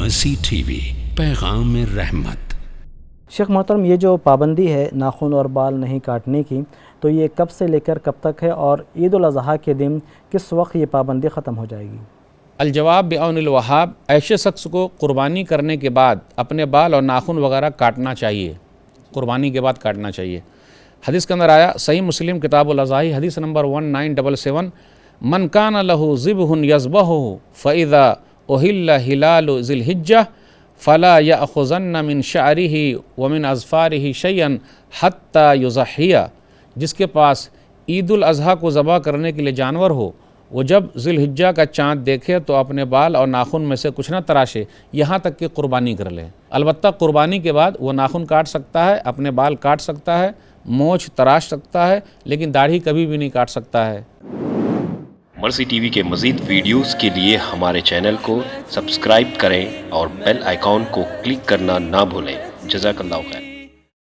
مرسی T V, پیغام رحمت۔ شیخ محترم، یہ جو پابندی ہے ناخن اور بال نہیں کاٹنے کی، تو یہ کب سے لے کر کب تک ہے، اور عید الاضحیٰ کے دن کس وقت یہ پابندی ختم ہو جائے گی؟ الجواب بعون الوہاب، ایسے شخص کو قربانی کرنے کے بعد اپنے بال اور ناخن وغیرہ کاٹنا چاہیے، قربانی کے بعد کاٹنا چاہیے۔ حدیث کے اندر آیا، صحیح مسلم کتاب الاضحی حدیث نمبر 1977، من کان لہ ذبح یذبحہ فاذا احل ہلال ذی الحجہ فلا یأخذن من شعرہ ومن اظفارہ شیئا حتی یضحی۔ جس کے پاس عید الاضحیٰ کو ذبح کرنے کے لیے جانور ہو، وہ جب ذی الحجہ کا چاند دیکھے تو اپنے بال اور ناخن میں سے کچھ نہ تراشے یہاں تک کہ قربانی کر لے۔ البتہ قربانی کے بعد وہ ناخن کاٹ سکتا ہے، اپنے بال کاٹ سکتا ہے، مونچھ تراش سکتا ہے، لیکن داڑھی کبھی بھی نہیں کاٹ سکتا ہے۔ مرسی ٹی وی کے مزید ویڈیوز کے لیے ہمارے چینل کو سبسکرائب کریں اور بیل آئیکن کو کلک کرنا نہ بھولیں۔ جزاک اللہ خیر۔